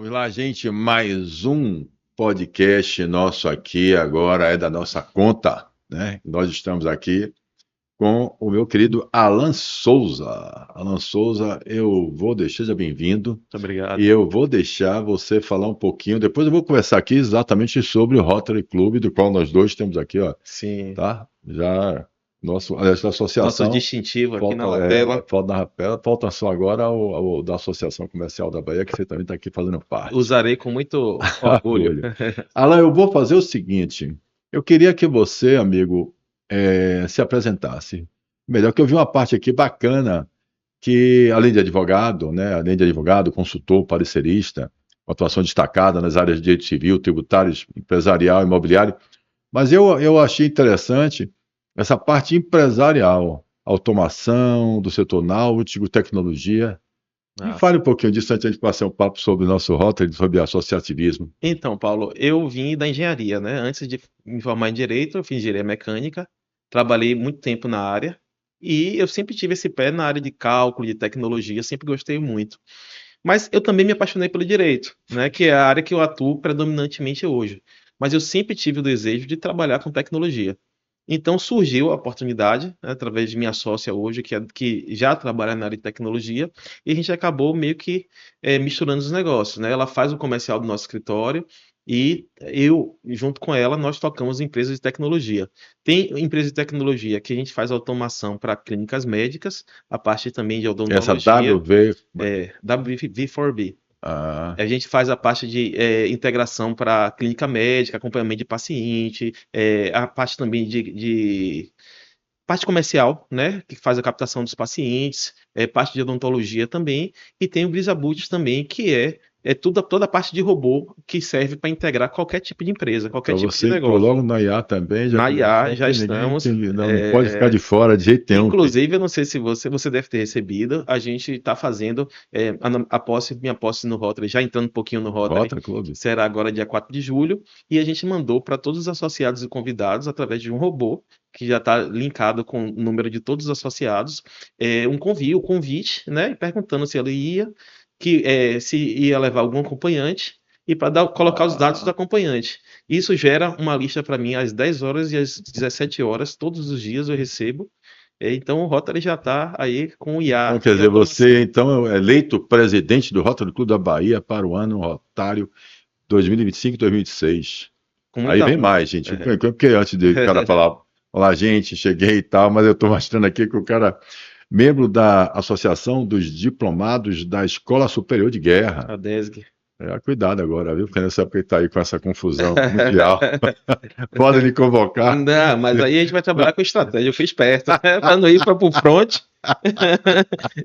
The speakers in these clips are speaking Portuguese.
Vamos lá, gente. Mais um podcast nosso aqui, agora é da nossa conta, né? Nós estamos aqui com o meu querido Alan Souza. Alan Souza, eu vou deixar, seja bem-vindo, Muito obrigado. e eu vou deixar você falar um pouquinho. Depois eu vou conversar aqui exatamente sobre o Rotary Club, do qual nós dois temos aqui, ó, Sim, tá? Já, essa nosso associação. distintivo aqui Falta, na lapela. falta na rapela, falta só agora o da Associação Comercial da Bahia, que você também está aqui fazendo parte. Usarei com muito orgulho. Orgulho. Alan, eu vou fazer o seguinte: eu queria que você, amigo, se apresentasse. Melhor que eu vi uma parte aqui bacana, que além de advogado, né, além de advogado, consultor, parecerista, uma atuação destacada nas áreas de direito civil, tributário, empresarial, imobiliário, mas eu achei interessante essa parte empresarial, automação do setor náutico, tecnologia. Me Ah, fale um pouquinho disso antes de a gente passar um papo sobre o nosso Rotary, sobre associativismo. então, Paulo, eu vim da engenharia, né? Antes de me formar em direito, eu fiz engenharia mecânica, trabalhei muito tempo na área e eu sempre tive esse pé na área de cálculo, de tecnologia, sempre gostei muito. Mas eu também me apaixonei pelo direito, né? Que é a área que eu atuo predominantemente hoje. Mas eu sempre tive o desejo de trabalhar com tecnologia. Então surgiu a oportunidade, né, através de minha sócia hoje, que já trabalha na área de tecnologia, e a gente acabou meio que misturando os negócios, né? Ela faz o comercial do nosso escritório e eu, junto com ela, nós tocamos empresas de tecnologia. Tem empresa de tecnologia que a gente faz automação para clínicas médicas, a parte também de Essa odontologia, WV. WV4B. Ah, A gente faz a parte de integração para clínica médica, acompanhamento de paciente, a parte também de parte comercial, né, que faz a captação dos pacientes, parte de odontologia também, e tem o Brisaboot também, que é toda a parte de robô que serve para integrar qualquer tipo de empresa, qualquer então tipo de você entrou negócio. logo na IA também, já Na IA começou, já que ninguém estamos. não pode ficar de fora de jeito nenhum. Inclusive, eu não sei se você deve ter recebido, a gente está fazendo minha posse no Rotary, já entrando um pouquinho no Rotary, Rotary Club. será agora dia 4 de julho, e a gente mandou para todos os associados e convidados, através de um robô, que já está linkado com o número de todos os associados, um convite, né, perguntando se ele ia, se ia levar algum acompanhante, e para colocar os dados do Ah, acompanhante. Isso gera uma lista para mim às 10 horas e às 17 horas, todos os dias eu recebo. Então o Rotary já está aí com então, IA quer e dizer, você automação. então é eleito presidente do Rotary Clube da Bahia para o ano Rotário 2025-2026. Com Aí muita vem honra. mais, gente. Porque antes de o cara falar, olá, gente, cheguei e tal, mas eu estou mostrando aqui que o cara, membro da Associação dos Diplomados da Escola Superior de Guerra. A DESG. Cuidado agora, viu? Porque nessa época está aí com essa confusão mundial. Podem lhe convocar. Não, mas aí a gente vai trabalhar com estratégia. Eu fui esperto, para não ir para o front.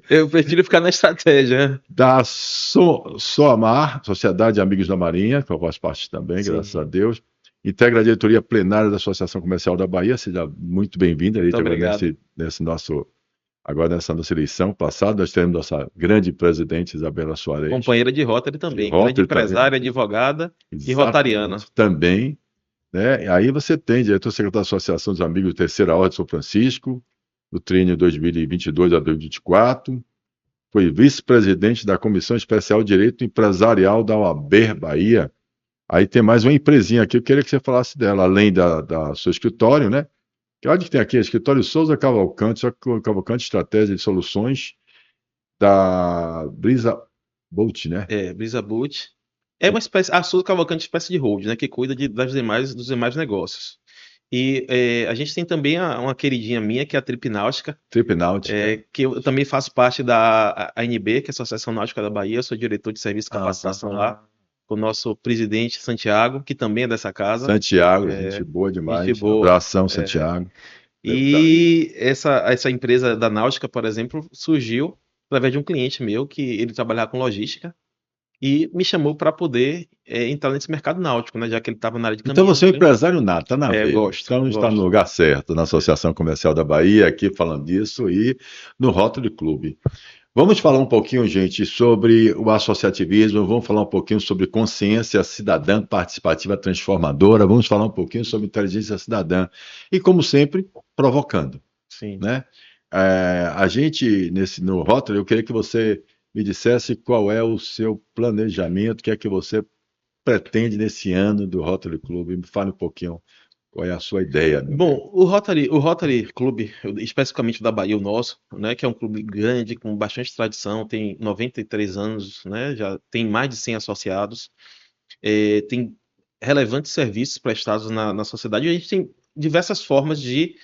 Eu prefiro ficar na estratégia. Da SOAMAR, Sociedade de Amigos da Marinha, que eu faço parte também, graças a Sim, Deus. Integra a diretoria plenária da Associação Comercial da Bahia. Seja muito bem-vinda, muito eleita agora obrigado. nessa nossa eleição passada. Nós temos nossa grande presidente, Isabela Soares, Companheira de Rotary de também, grande Rotary também, empresária, advogada e rotariana. exatamente, também. Né? Aí você tem diretor-secretário da Associação dos Amigos da Terceira Ordem de São Francisco, do triênio 2022 a 2024. Foi vice-presidente da Comissão Especial de Direito Empresarial da OAB Bahia. Aí tem mais uma empresinha aqui, eu queria que você falasse dela, além da seu escritório, né? Que onde que tem aqui? Escritório Souza Cavalcante, só que o Cavalcante Estratégia de Soluções da Brisa Bolt, né? Brisaboot. É uma espécie, a Souza Cavalcante é uma espécie de hold, né, que cuida dos demais negócios. E a gente tem também uma queridinha minha, que é a Trip Náutica, Trip Náutica. que eu também faço parte da ANB, que é a Associação Náutica da Bahia, eu sou diretor de serviço e capacitação lá, com o nosso presidente Santiago, que também é dessa casa, Santiago, gente é, boa gente demais. boa. Abração, Santiago. E essa empresa da Náutica, por exemplo, surgiu através de um cliente meu, que ele trabalhava com logística, e me chamou para poder entrar nesse mercado náutico, né? Já que ele estava na área de Então você é um caminhão. empresário nato, está na veia. Gosto, Então está no gosto. lugar certo, na Associação Comercial da Bahia, aqui falando disso, e no Rotary Club. Vamos falar um pouquinho, gente, sobre o associativismo, vamos falar um pouquinho sobre consciência cidadã participativa transformadora, vamos falar um pouquinho sobre inteligência cidadã. E, como sempre, provocando, Sim. né? A gente, no Rotary, eu queria que você me dissesse qual é o seu planejamento, o que é que você pretende nesse ano do Rotary Club. Me fale um pouquinho qual é a sua ideia, meu amigo. Bom, o Rotary Clube, especificamente o da Bahia, o nosso, né, que é um clube grande, com bastante tradição, tem 93 anos, né, já tem mais de 100 associados, tem relevantes serviços prestados na sociedade, e a gente tem diversas formas de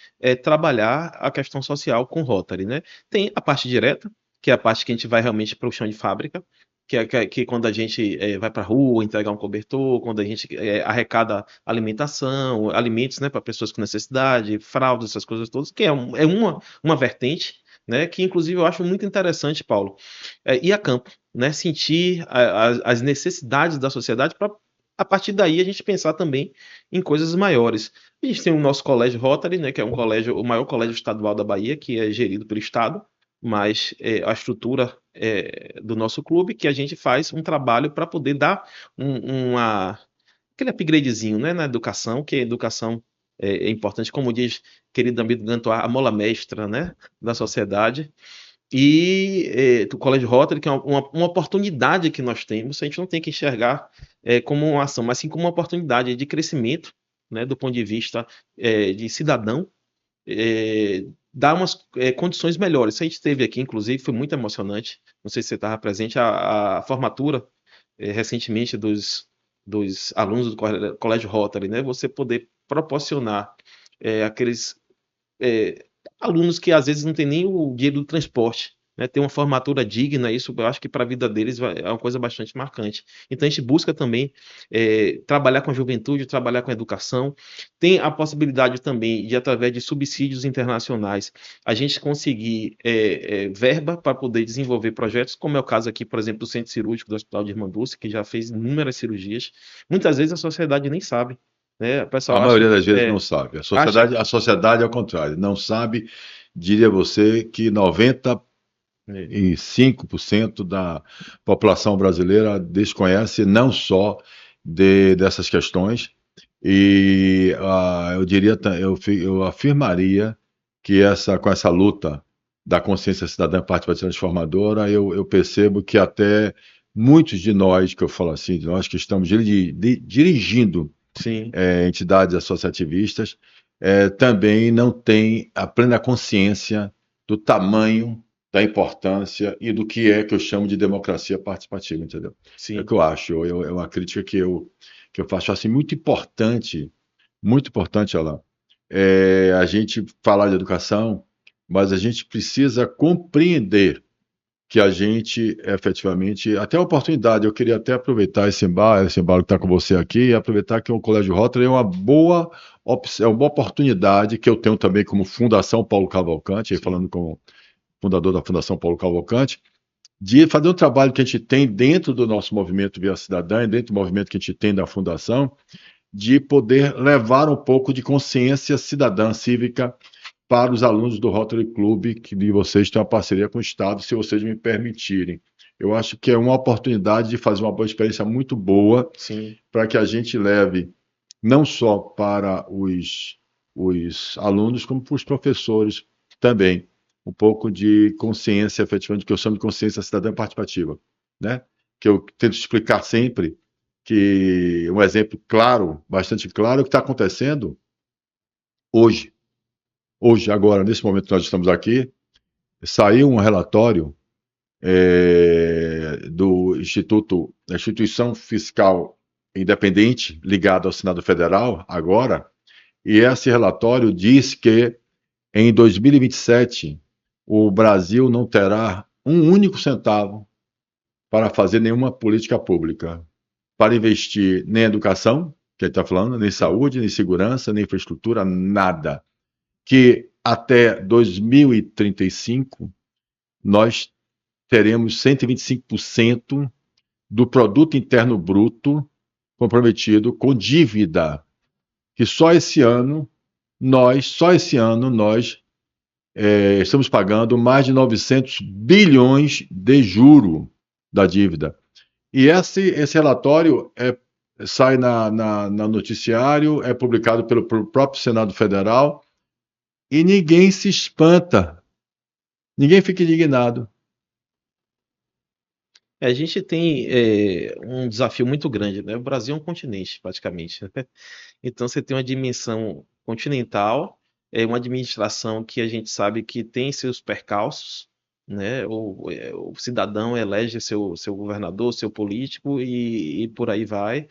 trabalhar a questão social com o Rotary, né? Tem a parte direta, que é a parte que a gente vai realmente para o chão de fábrica, que quando a gente vai para a rua entregar um cobertor, quando a gente arrecada alimentação, alimentos, né, para pessoas com necessidade, fraldas, essas coisas todas, que é uma vertente, né, que inclusive eu acho muito interessante, Paulo, ir a campo, né, sentir as necessidades da sociedade para a partir daí a gente pensar também em coisas maiores. A gente tem o nosso colégio Rotary, né, que é um colégio, o maior colégio estadual da Bahia, que é gerido pelo Estado, mas a estrutura do nosso clube, que a gente faz um trabalho para poder dar aquele upgradezinho, né, na educação, que a educação é importante, como diz querido amigo Gantois, a mola mestra, né, da sociedade. E do Colégio Rotary, que é uma oportunidade que nós temos, a gente não tem que enxergar como uma ação, mas sim como uma oportunidade de crescimento, né, do ponto de vista de cidadão, dar umas condições melhores. A gente teve aqui, inclusive, foi muito emocionante, não sei se você estava presente, a formatura recentemente dos alunos do Colégio Rotary, né, você poder proporcionar aqueles é, alunos que às vezes não têm nem o dinheiro do transporte, né? Ter uma formatura digna, isso eu acho que para a vida deles é uma coisa bastante marcante. Então a gente busca também trabalhar com a juventude, trabalhar com a educação. Tem a possibilidade também de, através de subsídios internacionais, a gente conseguir verba para poder desenvolver projetos, como é o caso aqui, por exemplo, do Centro Cirúrgico do Hospital de Irmã Dulce, que já fez inúmeras cirurgias. Muitas vezes a sociedade nem sabe. Né? O A pessoal acha, maioria das vezes não sabe. acha A sociedade é o contrário, não sabe, diria você, que 95% da população brasileira desconhece não só dessas questões, e eu diria, eu afirmaria que com essa luta da consciência cidadã participativa transformadora, eu percebo que até muitos de nós, que eu falo assim, de nós que estamos dirigindo sim. entidades associativistas, também não têm a plena consciência do tamanho, da importância e do que eu chamo de democracia participativa, entendeu? É o Sim, que eu acho, é uma crítica que eu faço assim, muito importante, Alain, a gente falar de educação, mas a gente precisa compreender que a gente efetivamente, até a oportunidade, eu queria até aproveitar esse embalo que está com você aqui, e aproveitar que o Colégio Rotary é uma boa opção, é uma boa oportunidade que eu tenho também como Fundação Paulo Cavalcante, aí sim, falando com o fundador da Fundação Paulo Cavalcante, de fazer um trabalho que a gente tem dentro do nosso movimento Via Cidadã, e dentro do movimento que a gente tem da Fundação, de poder levar um pouco de consciência cidadã, cívica, para os alunos do Rotary Club, que de vocês têm uma parceria com o Estado, se vocês me permitirem. Eu acho que é uma oportunidade de fazer uma boa experiência muito boa sim, para que a gente leve não só para os alunos, como para os professores também, um pouco de consciência, efetivamente, que eu chamo de consciência cidadã participativa, né? Que eu tento explicar sempre que um exemplo claro, bastante claro, é o que está acontecendo hoje. Hoje, agora, nesse momento que nós estamos aqui, saiu um relatório da Instituição Fiscal Independente, ligada ao Senado Federal, agora, e esse relatório diz que em 2027 o Brasil não terá um único centavo para fazer nenhuma política pública, para investir nem em educação, que a gente está falando, nem sim, saúde, nem segurança, nem infraestrutura, nada. Que até 2035 nós teremos 125% do produto interno bruto comprometido com dívida, que só esse ano nós estamos pagando mais de 900 bilhões de juro da dívida. E esse relatório sai na noticiário, é publicado pelo próprio Senado Federal, e ninguém se espanta, ninguém fica indignado. A gente tem um desafio muito grande, né? O Brasil é um continente, praticamente, né? Então você tem uma dimensão continental, uma administração que a gente sabe que tem seus percalços, né? O cidadão elege seu governador, seu político e por aí vai.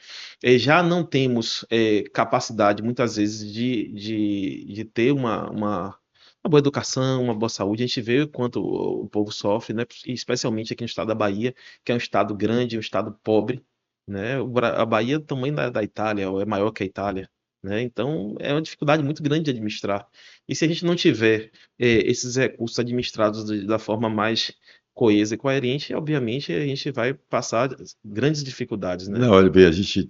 Já não temos capacidade, muitas vezes, de ter uma boa educação, uma boa saúde. A gente vê o quanto o povo sofre, né? Especialmente aqui no estado da Bahia, que é um estado grande, um estado pobre, né? A Bahia é do tamanho da Itália, é maior que a Itália, né? Então é uma dificuldade muito grande de administrar. E se a gente não tiver esses recursos administrados da forma mais coesa e coerente, obviamente a gente vai passar grandes dificuldades, né? Não, olha bem,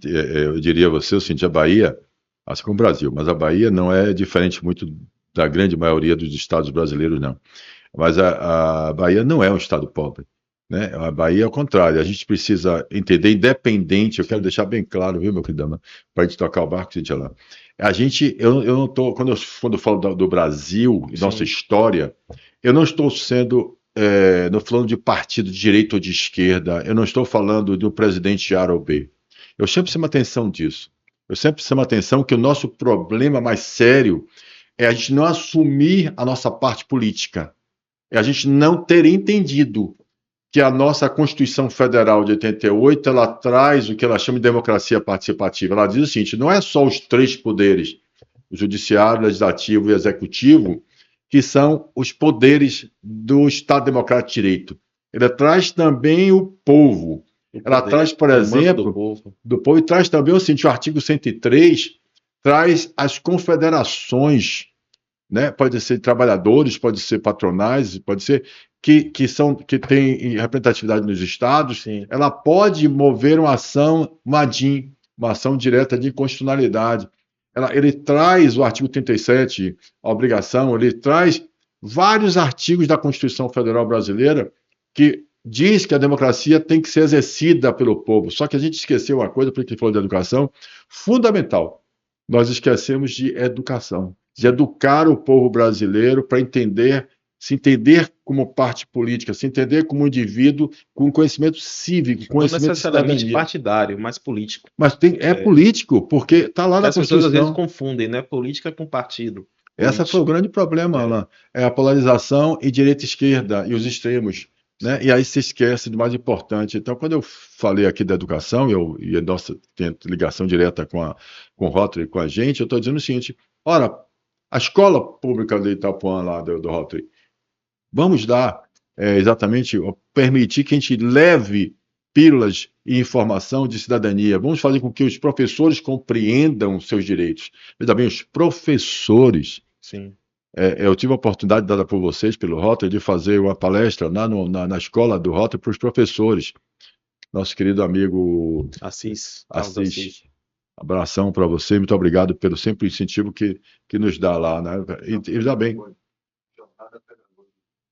eu diria a você o seguinte, a Bahia, assim como o Brasil, mas a Bahia não é diferente muito da grande maioria dos estados brasileiros, não. Mas a Bahia não é um estado pobre, né? A Bahia é o contrário, a gente precisa entender, independente, eu quero deixar bem claro, viu, meu querido, para a gente tocar o barco, Cintia, lá. Eu não estou, quando eu falo do Brasil e nossa Sim, história, eu não estou sendo, não falando de partido de direita ou de esquerda, eu não estou falando do presidente A ou B. Eu sempre chamo atenção disso. Eu sempre chamo atenção que o nosso problema mais sério é a gente não assumir a nossa parte política. É a gente não ter entendido que a nossa Constituição Federal de 88 ela traz o que ela chama de democracia participativa. Ela diz o seguinte: não é só os três poderes, o judiciário, o legislativo e o executivo, que são os poderes do Estado Democrático de Direito. Ela traz também o povo. o Ela poder traz, por é humano do exemplo, povo. do povo e traz também o seguinte: o artigo 103 traz as confederações, né? Pode ser trabalhadores, pode ser patronais, pode ser que tem representatividade nos estados, Sim, ela pode mover uma ação, uma DIN, uma ação direta de inconstitucionalidade. Ele traz o artigo 37, a obrigação, ele traz vários artigos da Constituição Federal Brasileira que diz que a democracia tem que ser exercida pelo povo. Só que a gente esqueceu uma coisa, porque falou de educação, fundamental. Nós esquecemos de educação, de educar o povo brasileiro para se entender como parte política, se entender como indivíduo com conhecimento cívico, não conhecimento de necessariamente cidadania. partidário, mas político. Mas é É, político, porque está lá na as pessoas às vezes Constituição. confundem, né? Política com partido Esse foi o político. grande problema, É, Alan. É a polarização e direita e esquerda e os extremos. Né? E aí se esquece do mais importante. Então, quando eu falei aqui da educação, e a nossa tem ligação direta com o Rotary, com a gente, eu estou dizendo o seguinte: ora, a escola pública de Itapuã, lá do Rotary, vamos dar exatamente, permitir que a gente leve pílulas e informação de cidadania. Vamos fazer com que os professores compreendam seus direitos. Veja bem, os professores. sim. Eu tive a oportunidade dada por vocês, pelo Rotary, de fazer uma palestra lá na escola do Rotary para os professores. Nosso querido amigo Carlos Assis, Assis. abração para você, muito obrigado pelo sempre incentivo que nos dá lá. Né? E já bem.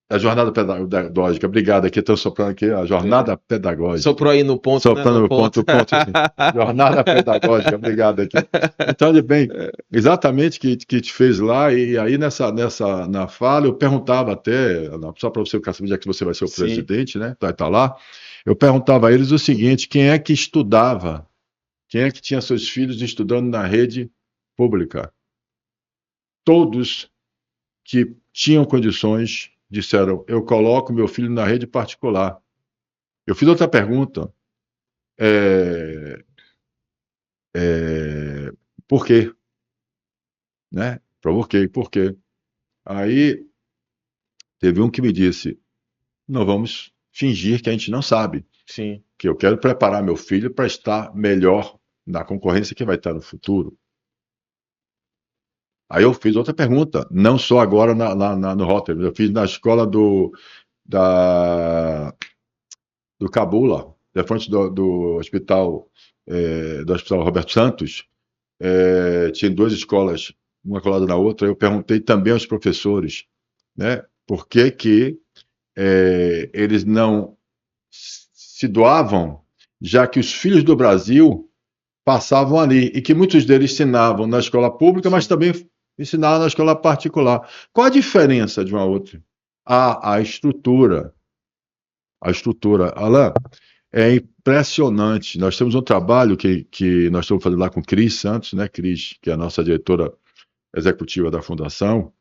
A jornada pedagógica, obrigado. Aqui estou soprando aqui a jornada pedagógica. Soprou aí no ponto, né? Soprando No no ponto, sim. Jornada pedagógica, obrigado aqui. Então, de bem, exatamente que te fez lá, e aí na fala eu perguntava até, só para você ficar sabendo, já que você vai ser o Sim. presidente, né? Vai estar lá, eu perguntava a eles o seguinte: quem é que estudava? Quem é que tinha seus filhos estudando na rede pública? Todos que tinham condições disseram: eu coloco meu filho na rede particular. Eu fiz outra pergunta. Por quê? Né? Provoquei, por quê? Aí teve um que me disse: não vamos fingir que a gente não sabe, Sim. que eu quero preparar meu filho para estar melhor na concorrência que vai estar no futuro. Aí eu fiz outra pergunta, não só agora no Rotary, eu fiz na escola da, do Cabula, da frente do hospital, do Hospital Roberto Santos. Tinha duas escolas, uma colada na outra. Eu perguntei também aos professores, né, por que eles não se doavam, já que os filhos do Brasil passavam ali e que muitos deles ensinavam na escola pública, mas também ensinavam na escola particular. Qual a diferença de uma outra? A estrutura. A estrutura. Alain, é impressionante. Nós temos um trabalho que nós estamos fazendo lá com Cris Santos, né? Cris, que é a nossa diretora executiva da Fundação,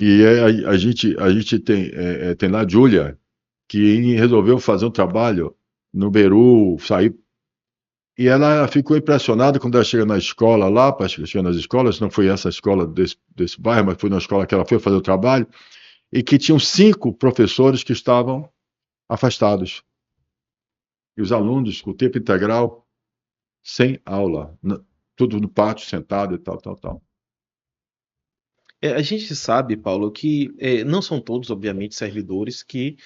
e a gente tem lá a Júlia, que resolveu fazer um trabalho no Beru, sair. E ela ficou impressionada quando ela chega na escola lá, para chegar nas escolas, não foi essa escola desse bairro, mas foi na escola que ela foi fazer o trabalho, e que tinham 5 professores que estavam afastados. E os alunos, com o tempo integral, sem aula, tudo no pátio, sentado e tal, tal, tal. A gente sabe, Paulo, que não são todos, obviamente, servidores que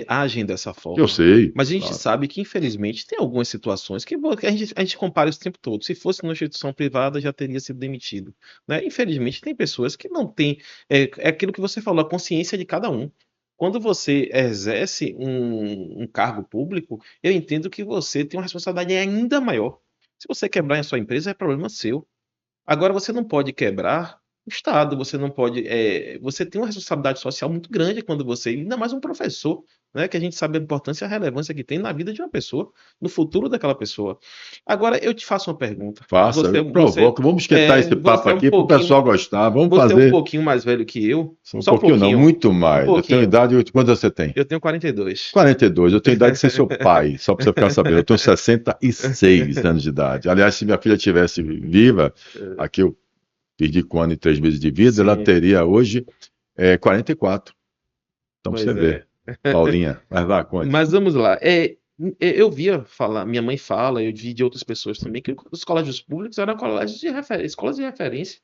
agem dessa Eu forma. sei, Mas a gente claro. sabe que, infelizmente, tem algumas situações que a gente compara isso o tempo todo. Se fosse numa instituição privada, já teria sido demitido, né? Infelizmente, tem pessoas que não têm. É aquilo que você falou, a consciência de cada um. Quando você exerce um cargo público, eu entendo que você tem uma responsabilidade ainda maior. Se você quebrar a sua empresa, é problema seu. Agora, você não pode quebrar o Estado, você não pode. Você tem uma responsabilidade social muito grande quando você, ainda mais um professor, né? Que a gente sabe a importância e a relevância que tem na vida de uma pessoa, no futuro daquela pessoa. Agora, eu te faço uma pergunta. Faça, Você, eu você, provoco. Vamos esquentar esse papo você é um aqui para o pouquinho, pessoal gostar. Vamos você é um fazer. pouquinho mais velho que eu, Só um só um pouquinho, não, pouquinho, muito um mais. Eu tenho pouquinho. idade. Quanto você tem? Eu tenho 42. 42. Eu tenho idade de ser seu pai, só para você ficar sabendo. Eu tenho 66 anos de idade. Aliás, se minha filha tivesse viva, aqui eu perdi com 1 ano e 3 meses de vida, ela Sim, teria hoje 44. Então, pra você pois ver. é. Paulinha, mas vá, conte. Mas vamos lá. Eu via falar, minha mãe fala, eu vi de outras pessoas também, que os colégios públicos eram colégios de escolas de referência,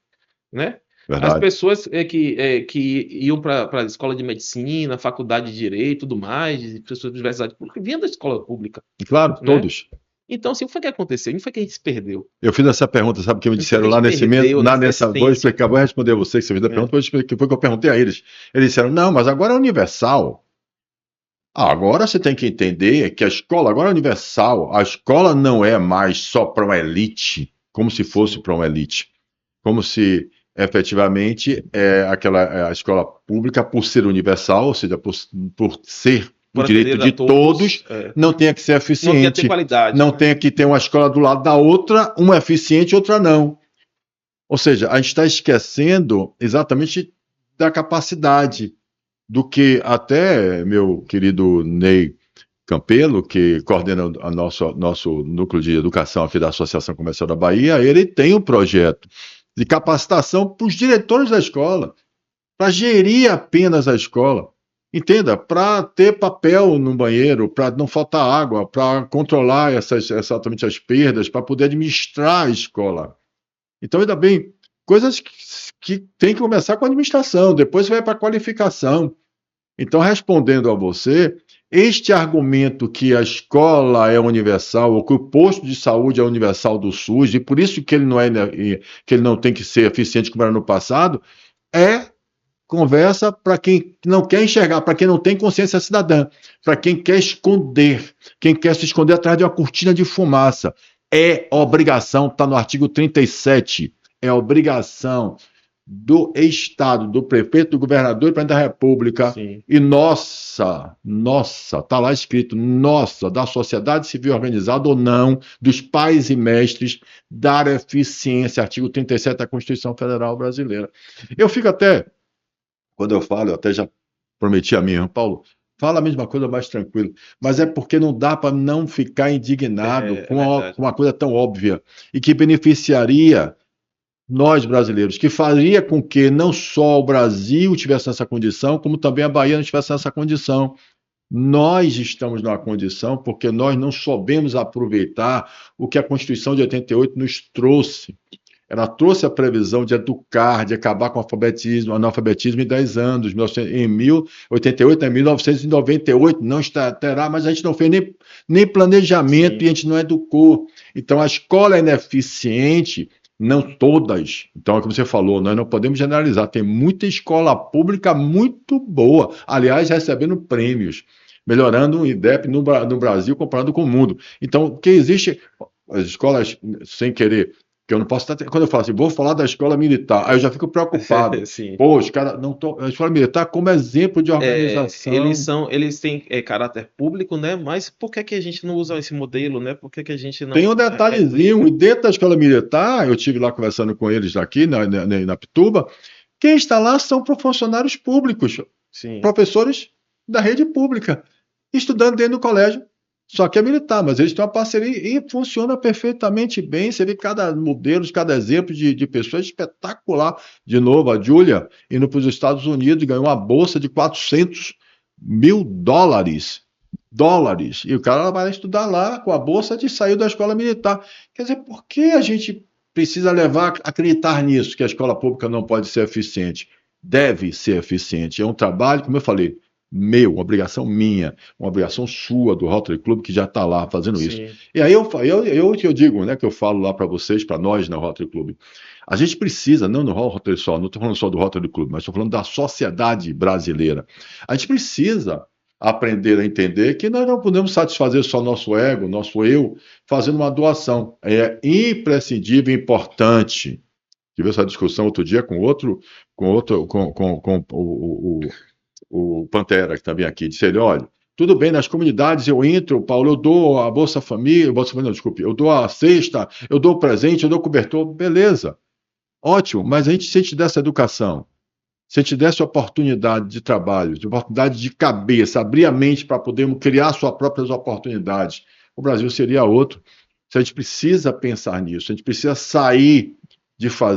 né? As Verdade. pessoas que iam para a escola de medicina, faculdade de direito e tudo mais, de pessoas de universidade pública, vinham da escola pública, E claro, né? todos. Então, assim, o que foi que aconteceu? O que foi que a gente se perdeu? Eu fiz essa pergunta, sabe o que me O que foi que disseram a lá gente nesse perdeu nessa vou essência? explicar, vou responder você que você fez a Né? pergunta, vou explicar o que foi que eu perguntei a eles. Eles disseram, não, mas agora é universal. Agora você tem que entender que a escola agora é universal. A escola não é mais só para uma elite, como se fosse Sim, para uma elite. Como se efetivamente a escola pública, por ser universal, ou seja, por ser o por direito atender a de todos, todos, não tenha que ser não tinha ter eficiente, qualidade, não né? tenha que ter uma escola do lado da outra, uma é eficiente, outra não. Ou seja, a gente está esquecendo exatamente da capacidade do que até meu querido Ney Campelo, que coordena o nosso núcleo de educação aqui da Associação Comercial da Bahia, ele tem um projeto de capacitação para os diretores da escola, para gerir apenas a escola. Entenda, para ter papel no banheiro, para não faltar água, para controlar exatamente as perdas, para poder administrar a escola. Então, ainda bem, coisas que tem que começar com a administração, depois vai para a qualificação. Então, respondendo a você, este argumento que a escola é universal, ou que o posto de saúde é universal do SUS, e por isso que ele que ele não tem que ser eficiente como era no passado, é conversa para quem não quer enxergar, para quem não tem consciência cidadã, para quem quer esconder, quem quer se esconder atrás de uma cortina de fumaça. É obrigação, está no artigo 37, é obrigação do Estado, do prefeito, do governador e do presidente da República, Sim. e nossa, está lá escrito, nossa, da sociedade civil organizada ou não, dos pais e mestres, dar eficiência, artigo 37 da Constituição Federal Brasileira. Eu fico até, quando eu falo, eu até já prometi a mim, Paulo, fala a mesma coisa mais tranquilo, mas é porque não dá para não ficar indignado É verdade. com uma coisa tão óbvia e que beneficiaria nós brasileiros, que faria com que não só o Brasil tivesse essa condição, como também a Bahia não tivesse essa condição. Nós estamos numa condição porque nós não soubemos aproveitar o que a Constituição de 88 nos trouxe. Ela trouxe a previsão de educar, de acabar com o analfabetismo em 10 anos, em 1088 a 1998, não terá, mas a gente não fez nem planejamento Sim. e a gente não educou. Então a escola é ineficiente, não todas. Então é como você falou, nós não podemos generalizar. Tem muita escola pública muito boa, aliás, recebendo prêmios, melhorando o IDEP no Brasil comparado com o mundo. Então, o que existe, as escolas, sem querer Que eu não posso estar. Quando eu falo assim, vou falar da escola militar, aí eu já fico preocupado. Sim. Pô, os caras não estão. A escola militar como exemplo de organização. Eles têm caráter público, né? Mas por que que a gente não usa esse modelo, né? Por que que a gente Tem não um detalhezinho, e dentro da escola militar, eu tive lá conversando com eles aqui na Pituba, quem está lá são funcionários públicos, Sim, professores da rede pública, estudando dentro do colégio. Só que é militar, mas eles têm uma parceria e funciona perfeitamente bem. Você vê cada modelo, cada exemplo de pessoa espetacular. De novo, a Júlia indo para os Estados Unidos, ganhou uma bolsa de 400 mil dólares. Dólares. E o cara vai estudar lá com a bolsa de sair da escola militar. Quer dizer, por que a gente precisa acreditar nisso, que a escola pública não pode ser eficiente? Deve ser eficiente. É um trabalho, como eu falei, meu, uma obrigação minha, uma obrigação sua do Rotary Club que já está lá fazendo isso. sim. E aí eu digo, né, que eu falo lá para vocês, para nós na Rotary Club, a gente precisa, não no Rotary só, não estou falando só do Rotary Club, mas estou falando da sociedade brasileira. A gente precisa aprender a entender que nós não podemos satisfazer só nosso ego, nosso eu, fazendo uma doação. É imprescindível, importante. Tive essa discussão outro dia com o Pantera, que também aqui, disse ele, olha, tudo bem, nas comunidades eu entro, Paulo, eu dou a Bolsa Família, não, desculpe, eu dou a cesta, eu dou o presente, eu dou o cobertor, beleza, ótimo, mas se a gente desse educação, se a gente desse oportunidade de trabalho, de oportunidade de cabeça, abrir a mente para podermos criar suas próprias oportunidades, o Brasil seria outro. A gente precisa pensar nisso, a gente precisa sair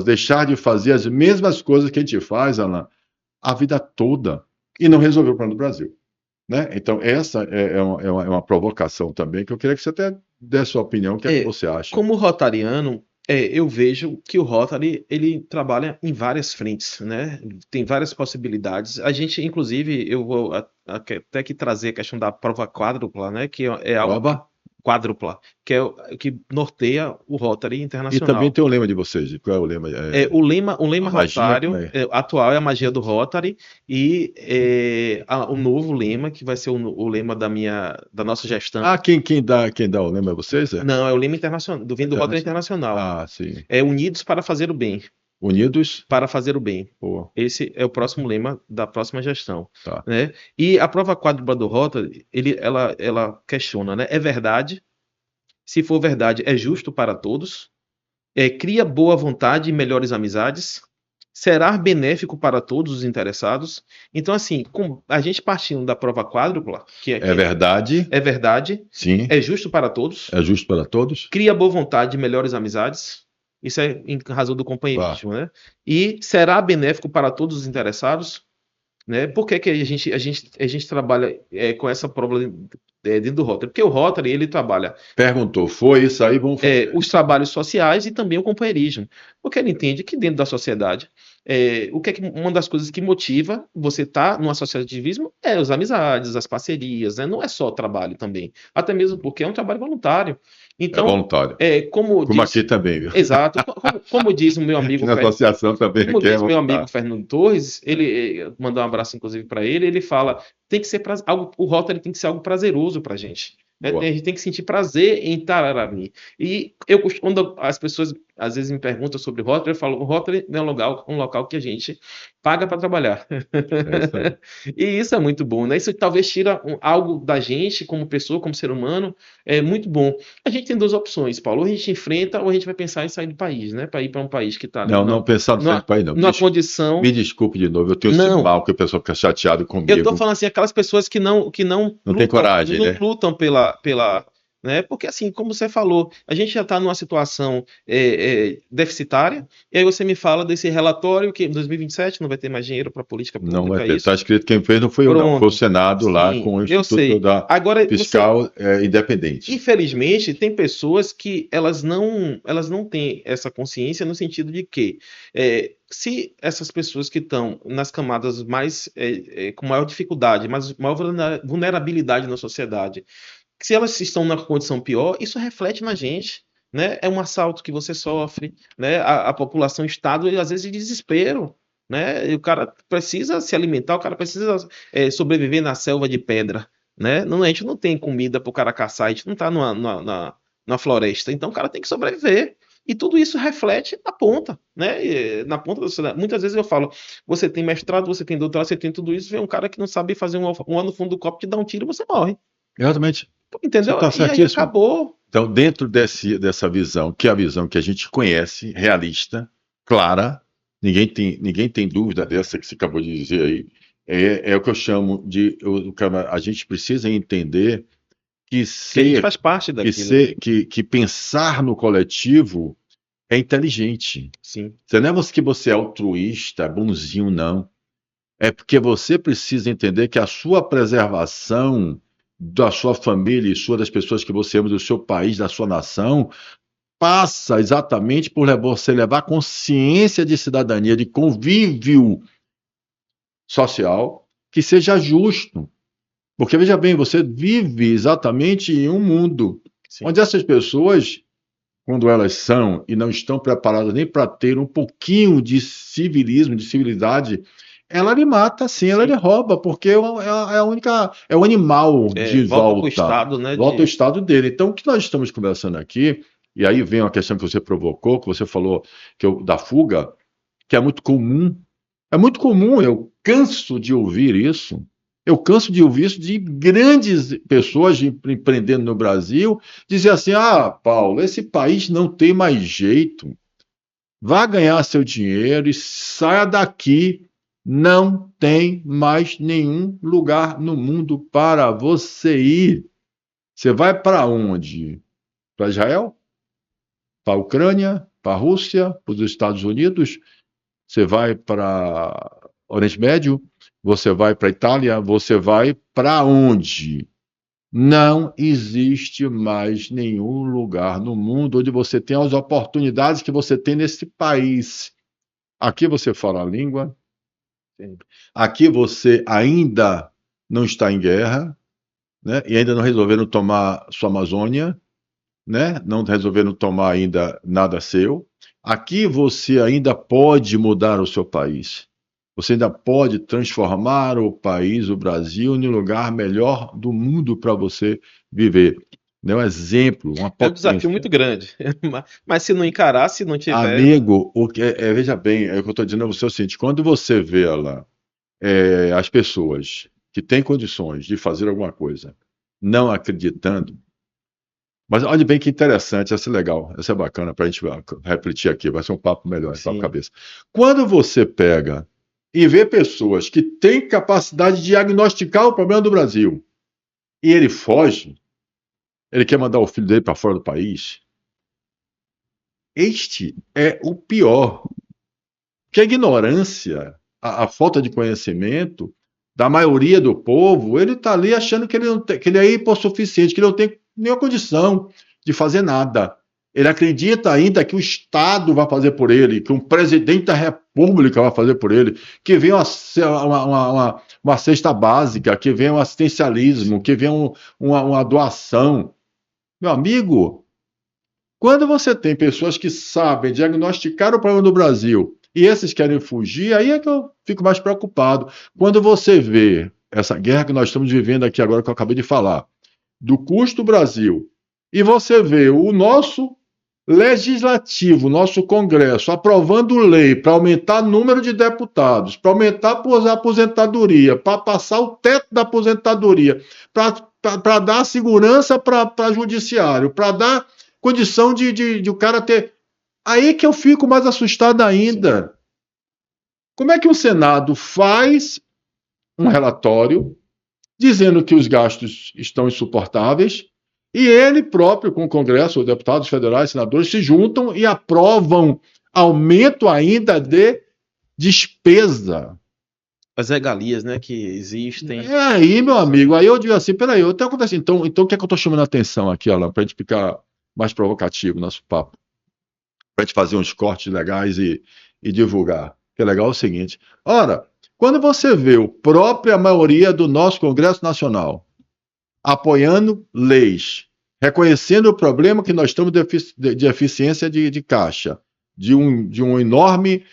deixar de fazer as mesmas coisas que a gente faz, Alan, a vida toda e não resolveu o problema do Brasil. Né? Então, essa é uma provocação também, que eu queria que você até desse sua opinião, o que é que você acha? Como rotariano, eu vejo que o Rotary ele trabalha em várias frentes, né? Tem várias possibilidades. A gente, inclusive, eu vou até que trazer a questão da prova quádrupla, né? Que é algo Prova? quádrupla, que é o que norteia o Rotary E internacional. também tem o lema de vocês. Qual é o lema? O lema a magia, rotário como é? atual é a magia do Rotary e o novo lema, que vai ser o lema da nossa gestão. Ah, quem dá o lema é vocês? É? Não, é o lema internacional, do Rotary Internacional. Ah, sim. É Unidos para fazer o bem. Unidos Para fazer o bem. Pô, Esse é o próximo lema da próxima gestão. tá. Né? E a prova quádrupla do Rotary, ela questiona, né? É verdade? Se for verdade, é justo para todos? Cria boa vontade e melhores amizades? Será benéfico para todos os interessados? Então, assim, a gente partindo da prova quádrupla, É verdade, é verdade, sim. é justo para todos, É justo para todos? cria boa vontade e melhores amizades, isso é em razão do companheirismo, né? E será benéfico para todos os interessados, né? Por que a gente trabalha com essa prova dentro do Rotary? Porque o Rotary, ele trabalha Perguntou, foi isso aí, vamos fazer. os trabalhos sociais e também o companheirismo. Porque ele entende que dentro da sociedade, uma das coisas que motiva você estar no associativismo é as amizades, as parcerias, né? Não é só trabalho também. Até mesmo porque é um trabalho voluntário. Então, voluntário. como aqui também, viu? Exato. Como diz o meu amigo Na associação também como aqui é diz meu amigo voluntário. Fernando Torres, ele mandou um abraço inclusive para ele fala, tem que ser o Rotary tem que ser algo prazeroso pra gente. Né? Boa. A gente tem que sentir prazer em estar ali. E quando as pessoas às vezes me perguntam sobre o Rotary, eu falo, o Rotary é um local que a gente paga para trabalhar. Isso aí. E isso é muito bom, né? Isso talvez tira algo da gente como pessoa, como ser humano, é muito bom. A gente tem duas opções, Paulo, ou a gente enfrenta ou a gente vai pensar em sair do país, né? Para ir para um país que está Não pensar no seu país, não. numa condição. Me desculpe de novo, eu tenho esse mal que o pessoal fica chateado comigo. Eu tô falando assim, aquelas pessoas que não lutam, tem coragem, não né? lutam pela, né? Porque assim, como você falou, a gente já está numa situação deficitária, e aí você me fala desse relatório que em 2027 não vai ter mais dinheiro para política pública. Não vai ter. Isso. Está escrito quem fez não foi eu, não. Foi o Senado lá com o Instituto Agora, Fiscal Independente. Infelizmente, tem pessoas que elas não têm essa consciência no sentido de que se essas pessoas que estão nas camadas mais com maior dificuldade, maior vulnerabilidade na sociedade, se elas estão na condição pior, isso reflete na gente, né? É um assalto que você sofre, né? A população em estado, às vezes, de desespero, né? E o cara precisa se alimentar, o cara precisa sobreviver na selva de pedra, né? A gente não tem comida para o cara caçar, a gente não está numa floresta, então o cara tem que sobreviver. E tudo isso reflete na ponta, né? Na ponta da sociedade. Muitas vezes eu falo, você tem mestrado, você tem doutorado, você tem tudo isso, vem um cara que não sabe fazer um ano no fundo do copo, te dá um tiro e você morre. Exatamente. Você Entendeu? está E aí certíssimo. acabou. Então, dentro dessa visão, que é a visão que a gente conhece, realista, clara, ninguém tem dúvida dessa que você acabou de dizer aí, é o que eu chamo de. A gente precisa entender que Que a gente faz parte daquilo. que pensar no coletivo é inteligente. Sim. Não é que você é altruísta, bonzinho, não. É porque você precisa entender que a sua preservação da sua família e das pessoas que você ama, do seu país, da sua nação, passa exatamente por você levar consciência de cidadania, de convívio social que seja justo. Porque, veja bem, você vive exatamente em um mundo Sim. onde essas pessoas, quando elas são e não estão preparadas nem para ter um pouquinho de civilismo, de civilidade, ela lhe mata, sim, ela lhe rouba, porque é a única, é o animal de Volta pro volta, estado, né? volta ao estado dele. Então, o que nós estamos conversando aqui, e aí vem uma questão que você provocou, que você falou da fuga, que é muito comum, eu canso de ouvir isso. Eu canso de ouvir isso de grandes pessoas empreendendo no Brasil, dizer assim: ah, Paulo, esse país não tem mais jeito. Vá ganhar seu dinheiro e saia daqui. Não tem mais nenhum lugar no mundo para você ir. Você vai para onde? Para Israel? Para a Ucrânia? Para a Rússia? Para os Estados Unidos? Você vai para Oriente Médio? Você vai para a Itália? Você vai para onde? Não existe mais nenhum lugar no mundo onde você tem as oportunidades que você tem nesse país. Aqui você fala a língua, aqui você ainda não está em guerra, né? E ainda não resolveram tomar sua Amazônia, né? Não resolveram tomar ainda nada seu. Aqui você ainda pode mudar o seu país. Você ainda pode transformar o país, o Brasil, em um lugar melhor do mundo para você viver. É um exemplo, uma É um desafio potência. muito grande. Mas se não encarar, se não tiver. Amigo, veja bem, é o que eu estou dizendo a você é o seguinte: quando você vê lá as pessoas que têm condições de fazer alguma coisa não acreditando, mas olha bem que interessante, essa é legal, essa é bacana para a gente refletir aqui, vai ser um papo melhor, esse papo cabeça. Quando você pega e vê pessoas que têm capacidade de diagnosticar o problema do Brasil e ele foge, ele quer mandar o filho dele para fora do país, este é o pior. Porque a ignorância, a falta de conhecimento da maioria do povo, ele está ali achando que ele é hipossuficiente, que ele não tem nenhuma condição de fazer nada. Ele acredita ainda que o Estado vai fazer por ele, que um presidente da República vai fazer por ele, que vem uma cesta básica, que vem um assistencialismo, que vem uma doação. Meu amigo, quando você tem pessoas que sabem diagnosticar o problema do Brasil e esses querem fugir, aí é que eu fico mais preocupado. Quando você vê essa guerra que nós estamos vivendo aqui agora, que eu acabei de falar, do custo do Brasil, e você vê o nosso legislativo, nosso Congresso, aprovando lei para aumentar o número de deputados, para aumentar a aposentadoria, para passar o teto da aposentadoria, para dar segurança para o judiciário, para dar condição de o cara ter. Aí que eu fico mais assustado ainda. Como é que o Senado faz um relatório dizendo que os gastos estão insuportáveis e ele próprio, com o Congresso, os deputados federais, senadores, se juntam e aprovam aumento ainda de despesa? As regalias, né, que existem. Aí, meu amigo, aí eu digo assim, peraí, o que acontece? Então o que é que eu estou chamando a atenção aqui, Alan, para a gente ficar mais provocativo no nosso papo? Para a gente fazer uns cortes legais e divulgar. O que é legal é o seguinte: ora, quando você vê a própria maioria do nosso Congresso Nacional apoiando leis, reconhecendo o problema que nós estamos de eficiência de caixa, de um enorme,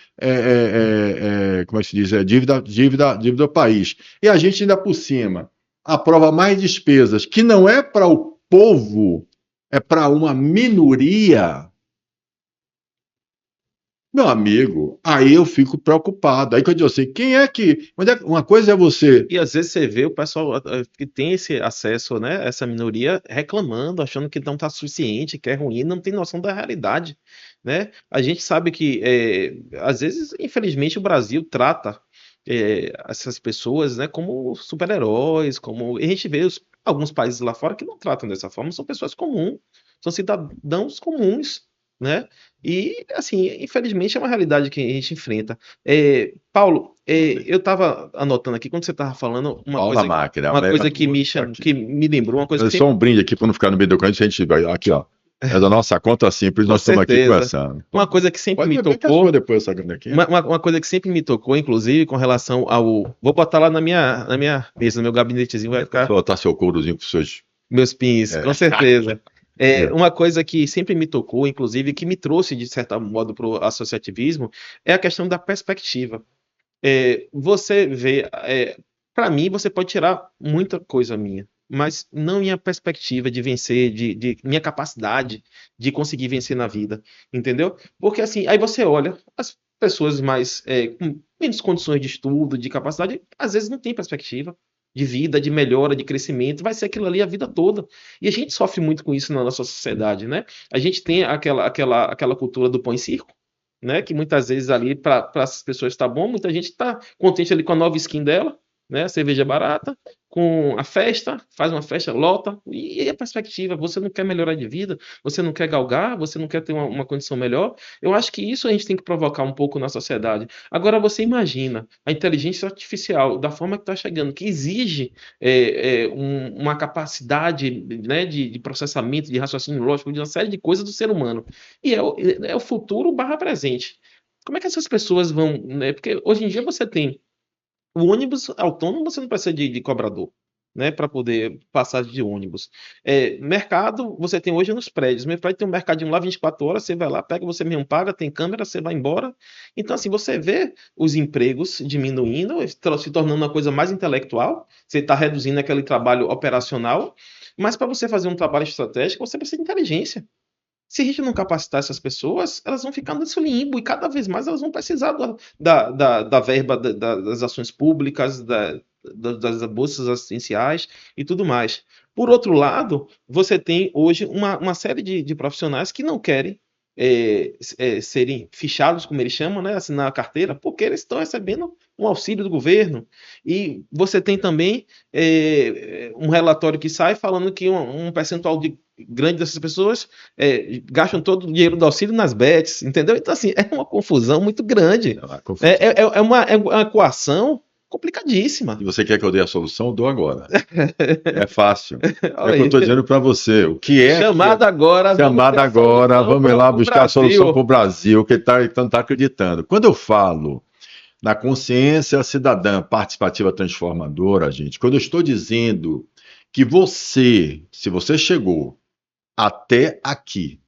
como é que se diz, dívida do país, e a gente ainda por cima aprova mais despesas que não é para o povo, é para uma minoria. Meu amigo, aí eu fico preocupado. Aí que eu digo assim, quem é que. Uma coisa é você. E às vezes você vê o pessoal que tem esse acesso, né, essa minoria reclamando, achando que não está suficiente, que é ruim, não tem noção da realidade, né? A gente sabe que às vezes, infelizmente, o Brasil trata essas pessoas, né, como super-heróis, como e a gente vê alguns países lá fora que não tratam dessa forma, são pessoas comuns, são cidadãos comuns, né? E assim, infelizmente é uma realidade que a gente enfrenta. Paulo, eu estava anotando aqui, quando você estava falando, Pau na máquina. uma coisa que Aqui. que me lembrou, uma coisa que É só sempre, um brinde aqui para não ficar no meio do caminho. A gente vai. Aqui, ó. É da nossa conta simples, com nós estamos aqui certeza, conversando. uma coisa que sempre Pode me beber que a sua tocou, depois essa canequinha. uma coisa que sempre me tocou, inclusive, com relação ao. Vou botar lá na minha mesa, no meu gabinetezinho, vai ficar Botar seu courozinho para os seus. meus pins, É. com certeza. É. Uma coisa que sempre me tocou, inclusive, que me trouxe, de certo modo, para o associativismo, é a questão da perspectiva. Você vê, para mim, você pode tirar muita coisa minha, mas não minha perspectiva de vencer, de minha capacidade de conseguir vencer na vida, entendeu? Porque assim, aí você olha, as pessoas mais com menos condições de estudo, de capacidade, às vezes não tem perspectiva de vida, de melhora, de crescimento, vai ser aquilo ali a vida toda. E a gente sofre muito com isso na nossa sociedade, né? A gente tem aquela cultura do pão e circo, né? Que muitas vezes ali para as pessoas está bom, muita gente está contente ali com a nova skin dela, né? A cerveja barata, com a festa, faz uma festa, lota, e a perspectiva, você não quer melhorar de vida, você não quer galgar, você não quer ter uma condição melhor. Eu acho que isso a gente tem que provocar um pouco na sociedade. Agora você imagina a inteligência artificial, da forma que está chegando, que exige uma capacidade, né, de processamento, de raciocínio lógico, de uma série de coisas do ser humano. E é o futuro barra presente. Como é que essas pessoas vão, né? Porque hoje em dia você tem o ônibus autônomo, você não precisa de cobrador, né, para poder passar de ônibus. Mercado, você tem hoje nos prédios. Meu prédio tem um mercadinho lá 24 horas, você vai lá, pega, você mesmo paga, tem câmera, você vai embora. Então, assim, você vê os empregos diminuindo, se tornando uma coisa mais intelectual, você está reduzindo aquele trabalho operacional, mas para você fazer um trabalho estratégico, você precisa de inteligência. Se a gente não capacitar essas pessoas, elas vão ficar nesse limbo e cada vez mais elas vão precisar da verba das ações públicas, das bolsas assistenciais e tudo mais. Por outro lado, você tem hoje uma série de profissionais que não querem serem fichados, como eles chamam, né, assinar a carteira, porque eles estão recebendo um auxílio do governo. E você tem também um relatório que sai falando que um percentual grande dessas pessoas gastam todo o dinheiro do auxílio nas bets, entendeu? Então, assim, é uma confusão muito grande. É uma equação complicadíssima. E você quer que eu dê a solução? Eu dou agora. É fácil. É o Olha que eu estou aí. dizendo para você. O que é Chamada agora, chamada agora? Vamos lá buscar a solução para o Brasil, que não está acreditando. Quando eu falo na consciência cidadã participativa transformadora, gente, quando eu estou dizendo que você, se você chegou até aqui,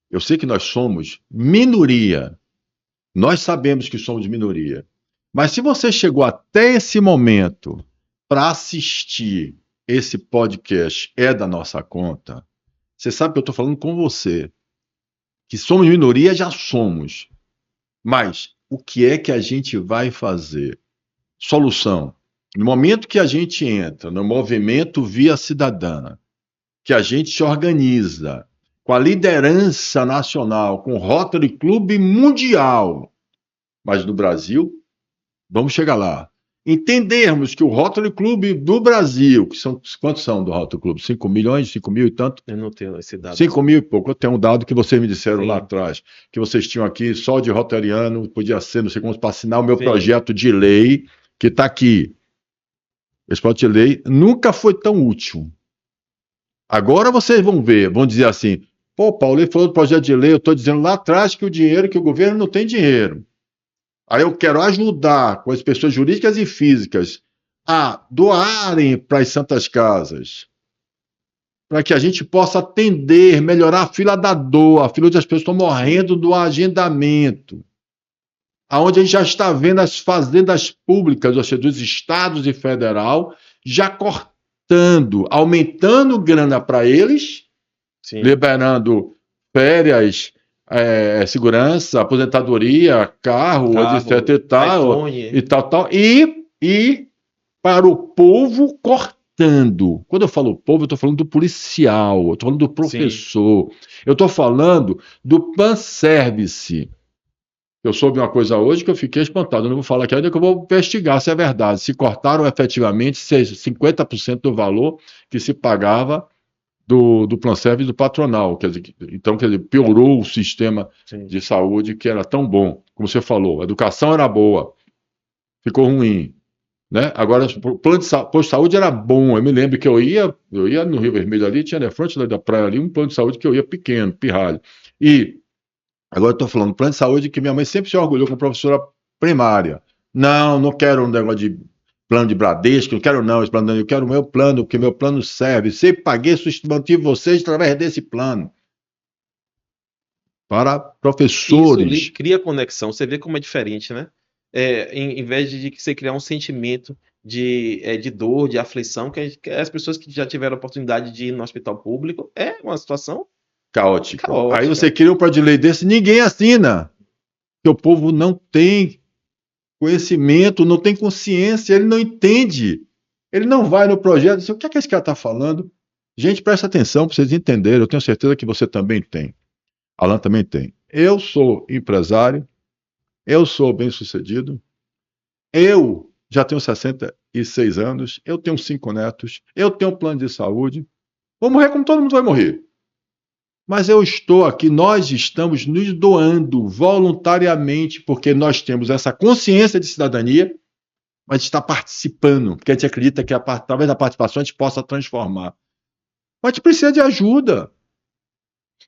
eu sei que nós somos minoria, nós sabemos que somos minoria, mas se você chegou até esse momento para assistir esse podcast, é da nossa conta, você sabe que eu estou falando com você, que somos minoria, já somos, mas o que é que a gente vai fazer? Solução. No momento que a gente entra no movimento Via Cidadã, que a gente se organiza com a liderança nacional, com o Rotary Club mundial, mas no Brasil, vamos chegar lá. Entendermos que o Rotary Club do Brasil, que são quantos são do Rotary Club? 5 milhões, 5 mil e tanto? Eu não tenho esse dado. 5 mil e pouco. Eu tenho um dado que vocês me disseram Sim. lá atrás, que vocês tinham aqui só de rotariano, podia ser, não sei como, para assinar o meu Sim. projeto de lei, que está aqui. Esse projeto de lei nunca foi tão útil. Agora vocês vão ver, vão dizer assim, pô, Paulo, ele falou do projeto de lei, eu estou dizendo lá atrás que o governo não tem dinheiro. Aí eu quero ajudar com as pessoas jurídicas e físicas a doarem para as santas casas, para que a gente possa atender, melhorar a fila da dor, a fila onde as pessoas estão morrendo do agendamento, aonde a gente já está vendo as fazendas públicas, ou seja, dos estados e federal, já cortando, aumentando grana para eles, Sim. liberando férias, segurança, aposentadoria, carro, etc iPhone. e tal, e para o povo cortando. Quando eu falo povo, eu estou falando do policial, eu estou falando do professor, eu estou falando do fanservice. Eu soube uma coisa hoje que eu fiquei espantado. Eu não vou falar aqui ainda, que eu vou investigar se é verdade. Se cortaram efetivamente 50% do valor que se pagava do Planserve e do patronal. Então, quer dizer, piorou o sistema de saúde que era tão bom. Como você falou, a educação era boa, ficou ruim. Né? Agora, o plano de saúde era bom. Eu me lembro que eu ia no Rio Vermelho ali, tinha na frente da praia ali um plano de saúde que eu ia pequeno, pirralho. E agora eu estou falando plano de saúde que minha mãe sempre se orgulhou como professora primária. Não quero um negócio de plano de Bradesco, não quero não esse plano, eu quero o meu plano, porque meu plano serve. Sempre paguei, mantive vocês através desse plano. Para professores. Isso cria conexão, você vê como é diferente, né? Em vez de você criar um sentimento de dor, de aflição, que as pessoas que já tiveram a oportunidade de ir no hospital público, é uma situação caótica. caótica. Aí você cria um projeto de lei desse, ninguém assina. Porque o povo não tem conhecimento, não tem consciência, ele não entende. Ele não vai no projeto e diz, o que é que esse cara está falando? Gente, presta atenção para vocês entenderem. Eu tenho certeza que você também tem. Alan também tem. Eu sou empresário, eu sou bem-sucedido, eu já tenho 66 anos, eu tenho 5 netos, eu tenho um plano de saúde. Vou morrer como todo mundo vai morrer. Mas eu estou aqui, nós estamos nos doando voluntariamente, porque nós temos essa consciência de cidadania, mas está participando, porque a gente acredita que através da participação a gente possa transformar. Mas a gente precisa de ajuda.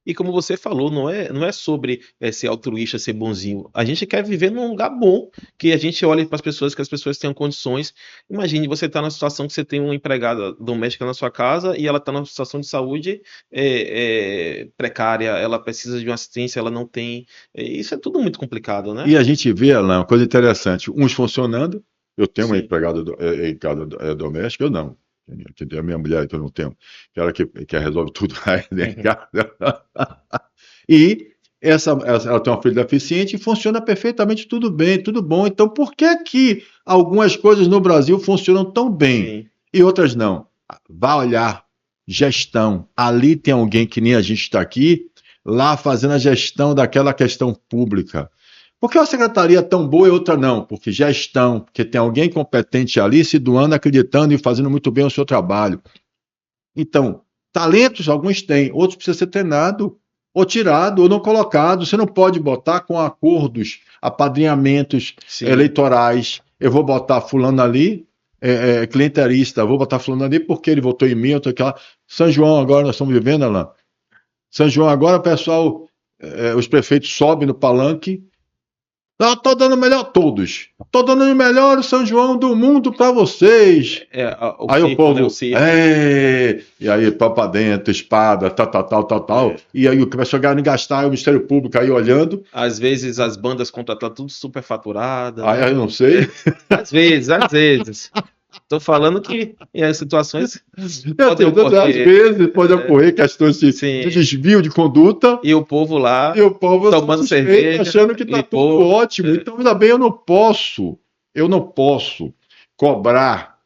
E como você falou, não é sobre ser altruísta, ser bonzinho. A gente quer viver num lugar bom, que a gente olhe para as pessoas, que as pessoas tenham condições. Imagine você estar na situação que você tem uma empregada doméstica na sua casa e ela está numa situação de saúde precária, ela precisa de uma assistência, ela não tem. Isso é tudo muito complicado, né? E a gente vê, Alain, uma coisa interessante, uns funcionando, eu tenho uma Sim. empregada doméstica, eu não. A minha mulher, então, não tenho. Ela que resolve tudo aí dentro de casa. E ela tem uma filha deficiente e funciona perfeitamente tudo bem, tudo bom. Então, por que algumas coisas no Brasil funcionam tão bem Sim. e outras não? Vá olhar gestão. Ali tem alguém que nem a gente está aqui, lá fazendo a gestão daquela questão pública. Por que uma secretaria é tão boa e outra não? Porque gestão, porque tem alguém competente ali se doando, acreditando e fazendo muito bem o seu trabalho. Então, talentos alguns têm, outros precisam ser treinados, ou tirado, ou não colocado. Você não pode botar com acordos, apadrinhamentos eleitorais. Eu vou botar fulano ali, clientelista, vou botar fulano ali porque ele votou em mim, eu tô aqui lá. São João agora, nós estamos vivendo, Alain. São João agora, pessoal, os prefeitos sobem no palanque. Estou dando o melhor a todos. Estou dando o melhor São João do mundo para vocês. Aí o povo, e aí, pau para dentro, espada, tal. E aí o que vai chegar a gastar é o Ministério Público aí olhando. Às vezes as bandas contratam tudo super faturado. Aí eu não sei. Às vezes. Estou falando que em as situações. Às vezes pode ocorrer questões de desvio de conduta. E o povo lá tomando cerveja, achando que está tudo ótimo. Então, ainda bem, eu não posso cobrar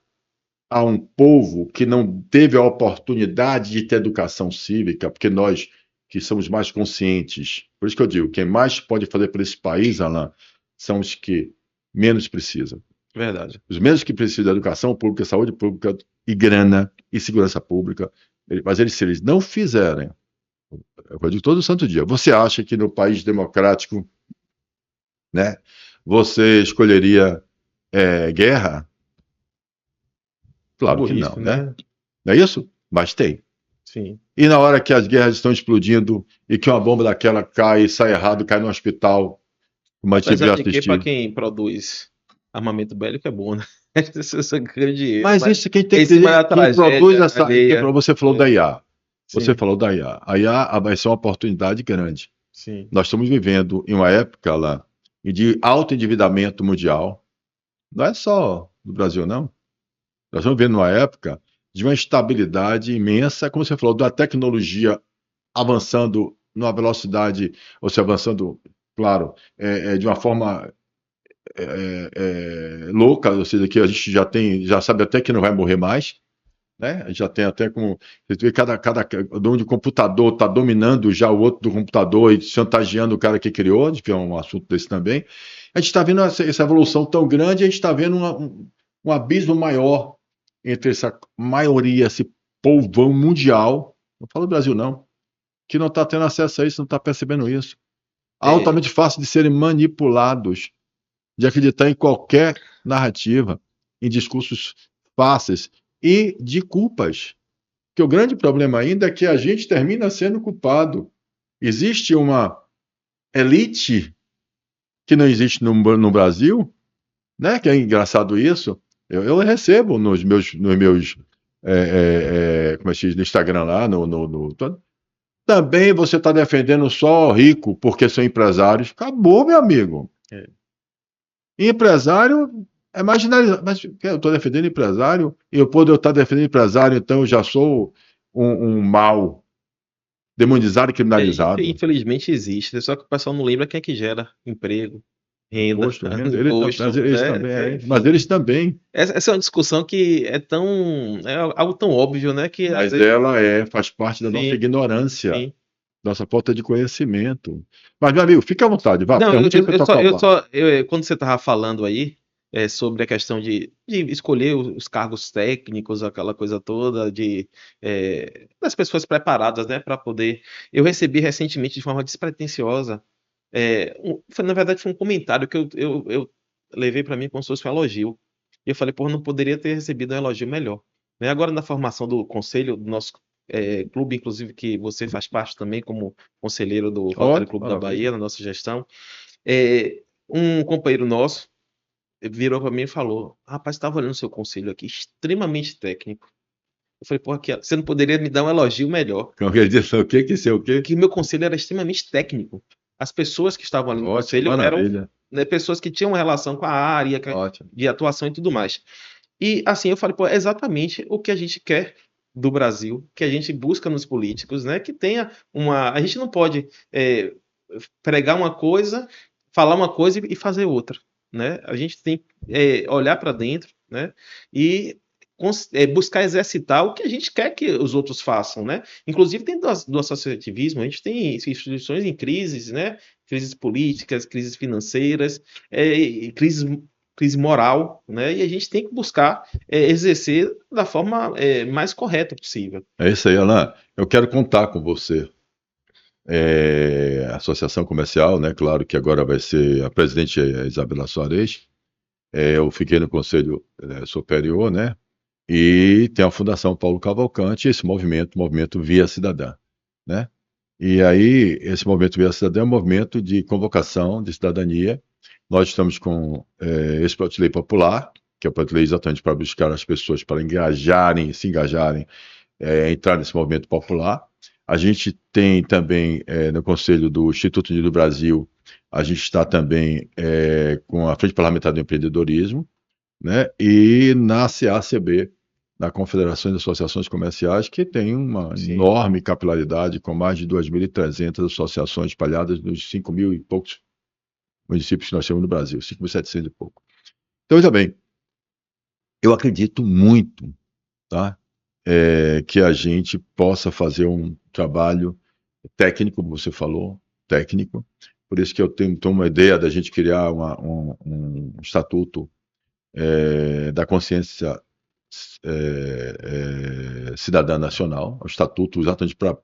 a um povo que não teve a oportunidade de ter educação cívica, porque nós que somos mais conscientes. Por isso que eu digo, quem mais pode fazer por esse país, Alain, são os que menos precisam. Verdade. Os menos que precisam de educação pública, saúde pública e grana e segurança pública. Mas se eles não fizerem, eu digo todo santo dia, você acha que no país democrático, né, você escolheria guerra? Claro que não, né? Não é isso? Mas tem. Sim. E na hora que as guerras estão explodindo e que uma bomba daquela cai e sai errado, cai no hospital, como a gente viu assistindo. Para quem produz armamento bélico é bom, né? Esse é grande erro. Mas isso quem tem que dizer, quem produz essa... Você falou da IA. Você falou da IA. A IA vai ser uma oportunidade grande. Sim. Nós estamos vivendo em uma época lá de alto endividamento mundial. Não é só no Brasil, não. Nós estamos vivendo uma época de uma instabilidade imensa, como você falou, da tecnologia avançando numa velocidade, ou se avançando, claro, de uma forma louca, ou seja, que a gente já sabe até que não vai morrer mais, né? A gente já tem até como. Você vê cada dono de computador está dominando já o outro do computador e chantageando o cara que criou, que é um assunto desse também. A gente está vendo essa evolução tão grande, a gente está vendo um abismo maior entre essa maioria, esse povão mundial, não falo do Brasil não, que não está tendo acesso a isso, não está percebendo isso. É, Altamente fácil de serem manipulados, de acreditar em qualquer narrativa, em discursos fáceis e de culpas. Que o grande problema ainda é que a gente termina sendo culpado. Existe uma elite que não existe no Brasil, né? Que é engraçado isso. Eu recebo nos meus como é que diz, no Instagram lá, também você está defendendo só rico porque são empresários. Acabou, meu amigo. é. Empresário é marginalizado. Mas eu estou defendendo empresário, e eu posso estar defendendo empresário, então eu já sou um mal, demonizado e criminalizado. Infelizmente existe, só que o pessoal não lembra quem é que gera emprego, renda, Imposto, renda, imposto, mas eles né? também, mas Enfim. eles também. Essa é uma discussão que é algo tão óbvio, né? Que às Mas vezes, ela faz parte da nossa sim, ignorância, sim. nossa falta de conhecimento. Mas, meu amigo, fica à vontade, vá, Não, pergunte aí para eu tocar o barco. quando você estava falando aí sobre a questão de escolher os cargos técnicos, aquela coisa toda, das pessoas preparadas, né, para poder. Eu recebi recentemente de forma despretensiosa, na verdade foi um comentário que eu levei para mim como se fosse um elogio. E eu falei, pô, não poderia ter recebido um elogio melhor. Né? Agora, na formação do conselho, do nosso clube, inclusive, que você faz parte também como conselheiro do Rotary Ótimo, Clube da Bahia, maravilha. na nossa gestão, um companheiro nosso virou para mim e falou: Rapaz, estava olhando o seu conselho aqui, extremamente técnico. Eu falei, pô, aqui, você não poderia me dar um elogio melhor? Então, quer dizer, o quê? Que ser o quê? Que o meu conselho era extremamente técnico. As pessoas que estavam ali no Ótimo, conselho eram, maravilha. né, pessoas que tinham uma relação com a área, Ótimo. de atuação e tudo mais. E assim, eu falei, pô, é exatamente o que a gente quer do Brasil, que a gente busca nos políticos, né? Que tenha uma. A gente não pode pregar uma coisa, falar uma coisa e fazer outra, né? A gente tem que olhar para dentro, né? E buscar exercitar o que a gente quer que os outros façam, né? Inclusive dentro do associativismo, a gente tem instituições em crises, né? Crises políticas, crises financeiras, crise moral, né? E a gente tem que buscar exercer da forma mais correta possível. É isso aí, Alan. Eu quero contar com você. Associação comercial, né? Claro que agora vai ser a presidente é a Isabela Soares. Eu fiquei no Conselho Superior, né? E tem a Fundação Paulo Cavalcante, esse movimento Via Cidadã, né? E aí, esse movimento Via Cidadã é um movimento de convocação de cidadania. Nós estamos com esse projeto de lei popular, que é o projeto de lei exatamente para buscar as pessoas para se engajarem, entrar nesse movimento popular. A gente tem também, no Conselho do Instituto Unido do Brasil, a gente está também com a Frente Parlamentar do Empreendedorismo, né? E na CACB, na Confederação de Associações Comerciais, que tem uma Sim. enorme capilaridade, com mais de 2.300 associações espalhadas nos 5 mil e poucos municípios que nós temos no Brasil, 5.700 e pouco. Então, veja bem, eu acredito muito, tá? Que a gente possa fazer um trabalho técnico, como você falou, técnico. Por isso que eu tenho uma ideia da gente criar um estatuto da consciência cidadã nacional, o estatuto exatamente para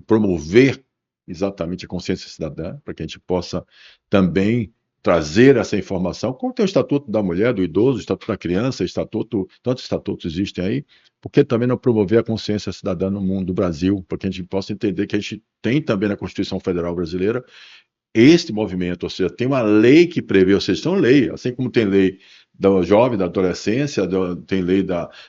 promover exatamente a consciência cidadã, para que a gente possa também trazer essa informação, como tem o Estatuto da Mulher, do Idoso, o Estatuto da Criança, tantos estatutos existem aí, porque também não promover a consciência cidadã no mundo do Brasil, para que a gente possa entender que a gente tem também na Constituição Federal Brasileira este movimento, ou seja, tem uma lei que prevê, ou seja, são lei, assim como tem lei da jovem, da adolescência, tem lei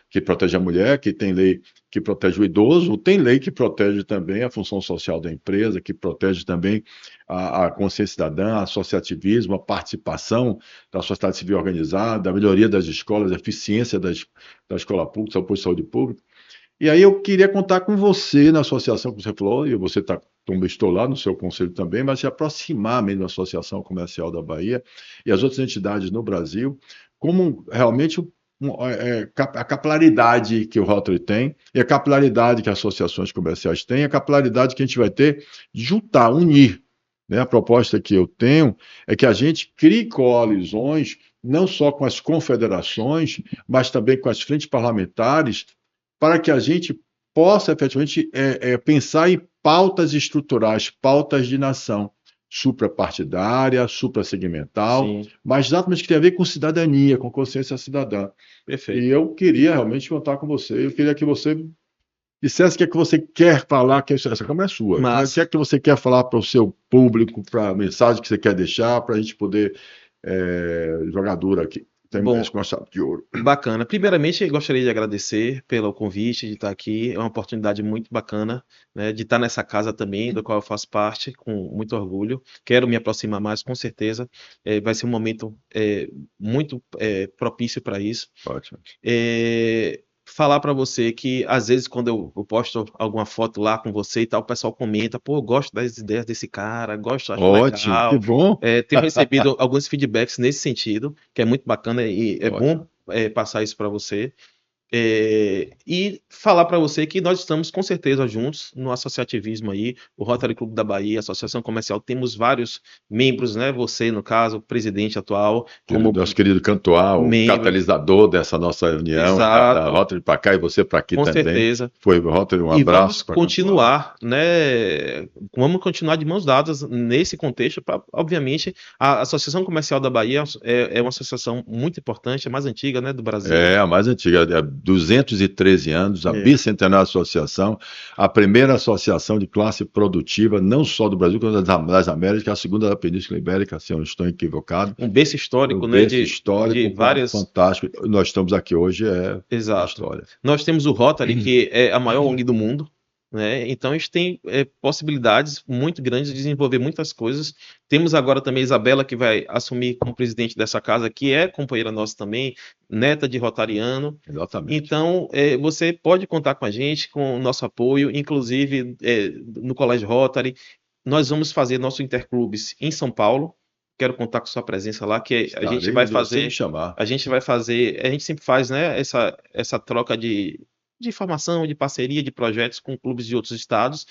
que protege a mulher, que tem lei que protege o idoso, tem lei que protege também a função social da empresa, que protege também a consciência cidadã, a associativismo, a participação da sociedade civil organizada, a melhoria das escolas, a eficiência da escola pública, o apoio de saúde pública. E aí eu queria contar com você na associação, como você falou, e você está, como eu estou lá no seu conselho também, mas se aproximar mesmo da Associação Comercial da Bahia e as outras entidades no Brasil, como realmente a capilaridade que o Rotary tem, e a capilaridade que as associações comerciais têm, e a capilaridade que a gente vai ter de juntar, unir. Né? A proposta que eu tenho é que a gente crie coalizões, não só com as confederações, mas também com as frentes parlamentares, para que a gente possa efetivamente pensar em pautas estruturais, pautas de nação, suprapartidária, suprassegmental, Sim, mas exatamente que tem a ver com cidadania, com consciência cidadã. E perfeito. eu queria realmente contar com você, eu queria que você dissesse o que é que você quer falar, que essa câmera é sua, o que Massa. é que você quer falar para o seu público, para a mensagem que você quer deixar, para a gente poder jogar duro aqui. Tem Bom, mais com a chave de ouro. bacana. Primeiramente, eu gostaria de agradecer pelo convite de estar aqui. É uma oportunidade muito bacana, né, de estar nessa casa também, do qual eu faço parte, com muito orgulho. Quero me aproximar mais, com certeza. Vai ser um momento muito propício para isso. Ótimo. Falar para você que às vezes quando eu posto alguma foto lá com você e tal, o pessoal comenta, pô, eu gosto das ideias desse cara, gosto, acho Ótimo, que legal. bom. Tenho recebido alguns feedbacks nesse sentido, que é muito bacana e é bom Ótimo. passar isso para você. E falar para você que nós estamos com certeza juntos no associativismo aí, o Rotary Clube da Bahia, Associação Comercial, temos vários membros, né? Você, no caso, o presidente atual, como Nosso querido Cantoar, o membro, catalisador dessa nossa união, da exato, Rotary para cá e você para aqui com também. certeza. Foi, Rotary, um E vamos abraço para Cantoar. continuar, né? Vamos continuar de mãos dadas nesse contexto. Obviamente, a Associação Comercial da Bahia é uma associação muito importante, a mais antiga, né, do Brasil. É, a mais antiga, 213 anos, a É, bicentenária associação, a primeira associação de classe produtiva, não só do Brasil, como das Américas, a segunda da Península Ibérica, se eu não estou equivocado. um berço Um histórico, né, berço de histórico, várias. fantástico. Nós estamos aqui hoje, é Exato. história. Nós temos o Rotary, que é a maior ONG do mundo, né? Então a gente tem possibilidades muito grandes de desenvolver muitas coisas. Temos agora também a Isabela, que vai assumir como presidente dessa casa, que é companheira nossa também, neta de rotariano. Exatamente. Então, você pode contar com a gente, com o nosso apoio, inclusive no Colégio Rotary. Nós vamos fazer nosso Interclubes em São Paulo. Quero contar com sua presença lá, que a gente Estarei vai onde você me fazer. chamar. A gente vai fazer, a gente sempre faz, né, essa troca de informação, de parceria, de projetos com clubes de outros estados.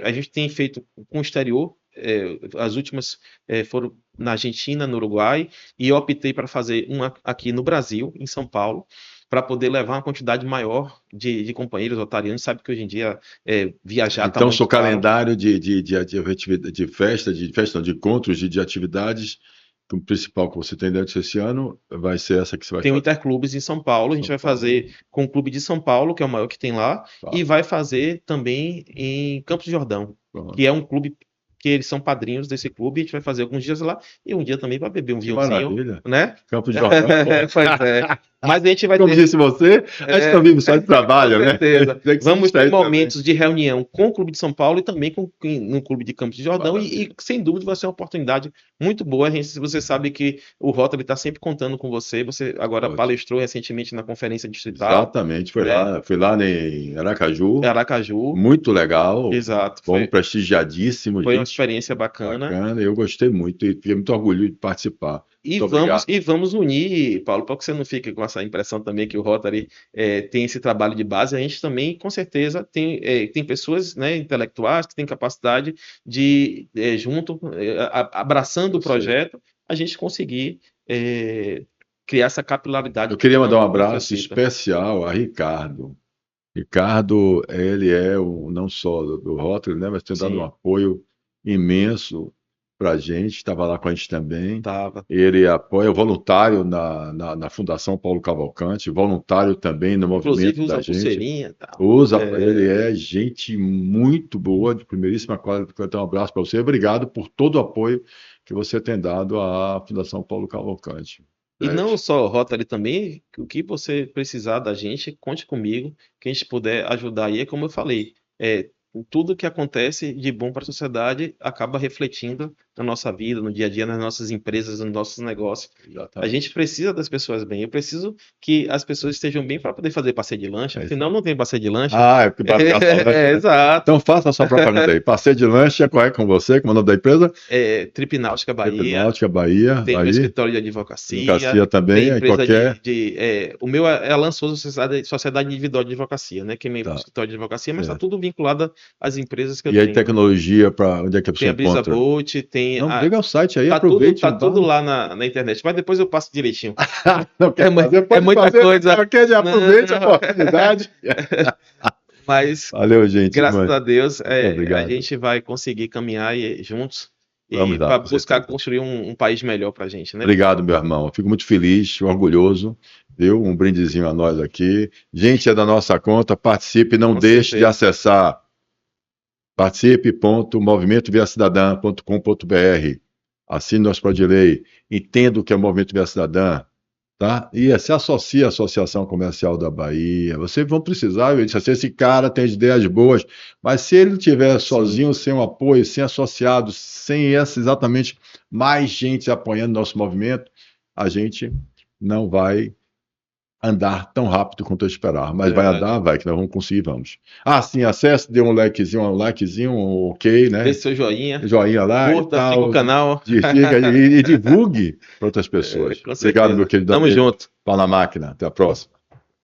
A gente tem feito com o exterior, as últimas foram na Argentina, no Uruguai, e eu optei para fazer uma aqui no Brasil, em São Paulo, para poder levar uma quantidade maior de companheiros otarianos. Sabe que hoje em dia viajar está Então, muito seu caro. calendário de festa, não, de encontros, de atividades, o principal que você tem dentro desse ano vai ser essa que você vai Tem o fazer. Interclubes em São Paulo, a gente São vai Paulo. fazer com o Clube de São Paulo, que é o maior que tem lá, Tá. e vai fazer também em Campos do Jordão, Pronto. que é um clube que eles são padrinhos desse clube, a gente vai fazer alguns dias lá, e um dia também vai beber um Que vinhozinho, maravilha. né? Campo de Jordão. Pois é. Mas a gente vai Como ter, disse você, a gente não vive só de trabalho, com né? certeza. Tem que se Vamos ter distrair também. momentos de reunião com o Clube de São Paulo e também no Clube de Campos de Jordão, Maravilha. e sem dúvida vai ser uma oportunidade muito boa. Você sabe que o Rotary está sempre contando com você. Você agora Ótimo. palestrou recentemente na Conferência Distrital, Exatamente, né? fui lá em Aracaju, Aracaju. muito legal, Exato. bom, prestigiadíssimo, Foi uma gente experiência bacana. bacana, eu gostei muito e fiquei muito orgulhoso de participar. E Muito vamos, obrigado. e vamos unir, Paulo, para que você não fique com essa impressão também que o Rotary tem esse trabalho de base. A gente também, com certeza, tem pessoas, né, intelectuais que têm capacidade de, abraçando o Eu sei. projeto, a gente conseguir criar essa capilaridade Eu queria que mandar um tanto abraço necessita. especial a Ricardo. Ricardo, ele é não só do Rotary, né, mas tem dado um Sim, apoio imenso para a gente, estava lá com a gente também. tava. Ele apoia voluntário na Fundação Paulo Cavalcante, voluntário também no Inclusive movimento usa da a gente. pulseirinha e tal. Ele é gente muito boa, de primeiríssima qualidade. Então, um abraço para você. Obrigado por todo o apoio que você tem dado à Fundação Paulo Cavalcante. E não só Rotary também, o que você precisar da gente, conte comigo, que a gente puder ajudar aí, é como eu falei, tudo que acontece de bom para a sociedade acaba refletindo na nossa vida, no dia a dia, nas nossas empresas, nos nossos negócios. A Exatamente. gente precisa das pessoas bem. Eu preciso que as pessoas estejam bem para poder fazer passeio de lancha. É isso. Senão não tem passeio de lancha. Ah, é porque vai ficar só, né? Exato. Então faça a sua propaganda aí. Passeio de lanche, qual é com você? Como é o nome da empresa? Trip Náutica Bahia. Náutica Bahia. Tem meu Aí. escritório de advocacia. Advocacia também, Tem aí empresa qualquer. o meu é a Lançoso Sociedade Individual de Advocacia, né? Que é meu Tá. escritório de advocacia, mas está Certo. tudo vinculado às empresas que eu E aí, tenho. tecnologia, para onde é que a Tem pessoa a Brisa encontra? Bolt, tem Não, liga o site aí, tá aproveite. tudo lá na internet, mas depois eu passo direitinho. Não quer fazer, pode muita fazer, coisa. porque aproveite a Não. oportunidade. Mas, Valeu, gente. graças a Deus, obrigado. a gente vai conseguir caminhar juntos Vamos lá, para com buscar certeza. construir um país melhor para a gente, né? Obrigado, meu irmão. Eu fico muito feliz, orgulhoso. Viu? Um brindezinho a nós aqui. Gente, é da nossa conta. Participe, não Com deixe de certeza. acessar participe.movimentoviacidadã.com.br. Assine nosso Plano de Lei. Entenda o que é o Movimento Via Cidadã. Tá? E se associa à Associação Comercial da Bahia. Vocês vão precisar, eu disse assim, esse cara tem ideias boas, mas se ele estiver sozinho, sem um apoio, sem associados, sem exatamente mais gente apoiando nosso movimento, a gente não vai andar tão rápido quanto eu esperar. Mas vai Verdade. andar, vai, que nós vamos conseguir, vamos. Sim, acesse, dê um likezinho, um ok, né? Dê seu joinha, Joinha lá curta, e tal. siga o canal. E divulgue para outras pessoas. Com Obrigado, certeza. meu querido Tamo amigo. junto. Pau na máquina. Até a próxima.